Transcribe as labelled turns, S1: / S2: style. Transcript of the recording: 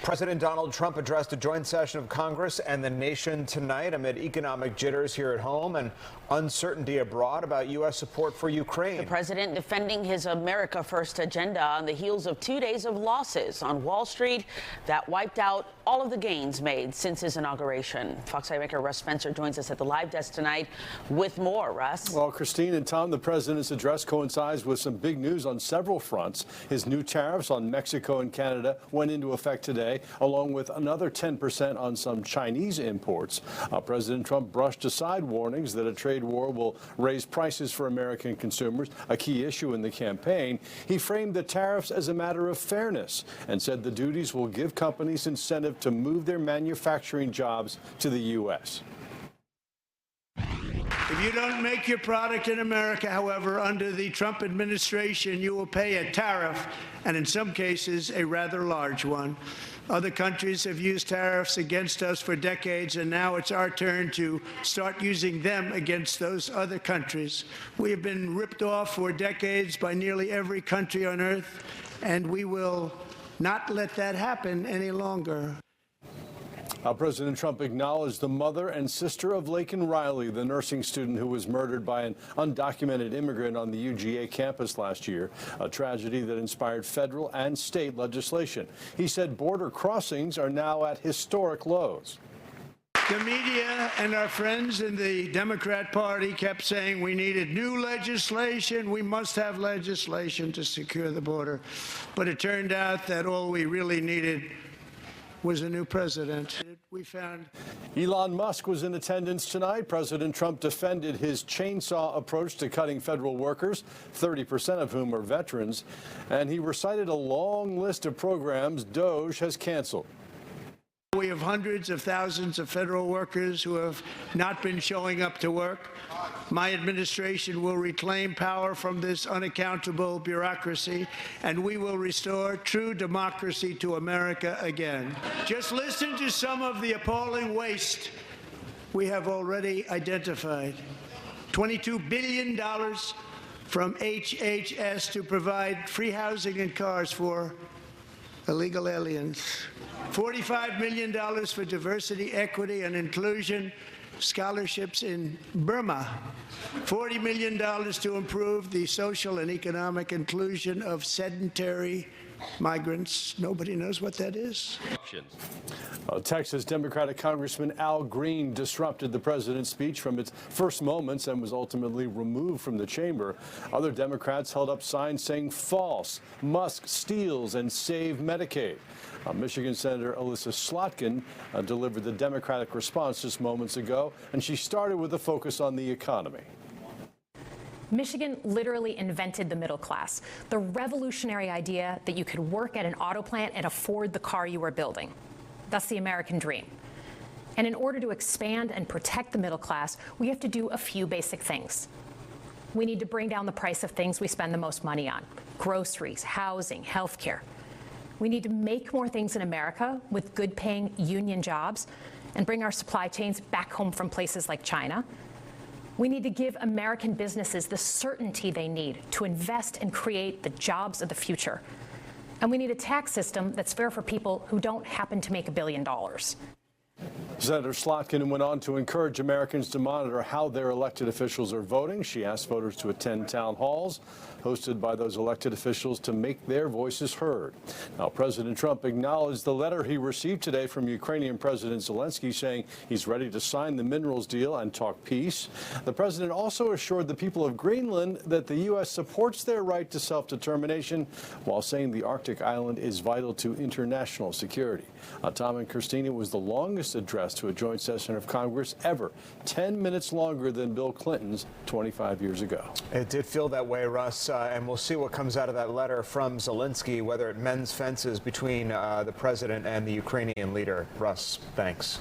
S1: President Donald Trump addressed a joint session of Congress and the nation tonight amid economic jitters here at home and uncertainty abroad about U.S. support for Ukraine.
S2: The president defending his America First agenda on the heels of 2 days of losses on Wall Street that wiped out all of the gains made since his inauguration. Fox maker Russ Spencer joins us at the live desk tonight with more. Russ.
S3: Well, Christine and Tom, the president's address coincides with some big news on several fronts. His new tariffs on Mexico and Canada went into effect today, along with another 10% on some Chinese imports. President Trump brushed aside warnings that a trade war will raise prices for American consumers, a key issue in the campaign. He framed the tariffs as a matter of fairness and said the duties will give companies incentive to move their manufacturing jobs to the U.S.
S4: If you don't make your product in America, however, under the Trump administration, you will pay a tariff, and in some cases, a rather large one. Other countries have used tariffs against us for decades, and now it's our turn to start using them against those other countries. We have been ripped off for decades by nearly every country on earth, and we will not let that happen any longer.
S3: President Trump acknowledged the mother and sister of Laken Riley, the nursing student who was murdered by an undocumented immigrant on the UGA campus last year, a tragedy that inspired federal and state legislation. He said border crossings are now at historic lows.
S4: The media and our friends in the Democrat Party kept saying we needed new legislation. We must have legislation to secure the border. But it turned out that all we really needed was a new president. We found
S3: Elon Musk was in attendance tonight. President Trump defended his chainsaw approach to cutting federal workers, 30% of whom are veterans, and he recited a long list of programs DOJ has canceled.
S4: We have hundreds of thousands of federal workers who have not been showing up to work. My administration will reclaim power from this unaccountable bureaucracy, and we will restore true democracy to America again. Just listen to some of the appalling waste we have already identified. $22 billion from HHS to provide free housing and cars for illegal aliens. $45 million for diversity, equity, and inclusion scholarships in Burma. $40 million to improve the social and economic inclusion of sedentary migrants. Nobody knows what that is.
S3: Texas Democratic Congressman Al Green disrupted the president's speech from its first moments and was ultimately removed from the chamber. Other Democrats held up signs saying false, Musk steals, and save Medicaid. Michigan Senator Elissa Slotkin delivered the Democratic response just moments ago, and she started with a focus on the economy.
S5: Michigan literally invented the middle class, the revolutionary idea that you could work at an auto plant and afford the car you were building. That's the American dream. And in order to expand and protect the middle class, we have to do a few basic things. We need to bring down the price of things we spend the most money on: groceries, housing, healthcare. We need to make more things in America with good-paying union jobs and bring our supply chains back home from places like China. We need to give American businesses the certainty they need to invest and create the jobs of the future. And we need a tax system that's fair for people who don't happen to make $1 billion.
S3: Senator Slotkin went on to encourage Americans to monitor how their elected officials are voting. She asked voters to attend town halls hosted by those elected officials to make their voices heard. Now, President Trump acknowledged the letter he received today from Ukrainian President Zelensky saying he's ready to sign the minerals deal and talk peace. The president also assured the people of Greenland that the U.S. supports their right to self-determination while saying the Arctic island is vital to international security. Tom and Christina, was the longest address to a joint session of Congress ever, 10 minutes longer than Bill Clinton's 25 years ago.
S1: It did feel that way, Russ, and we'll see what comes out of that letter from Zelensky, whether it mends fences between the president and the Ukrainian leader. Russ, thanks.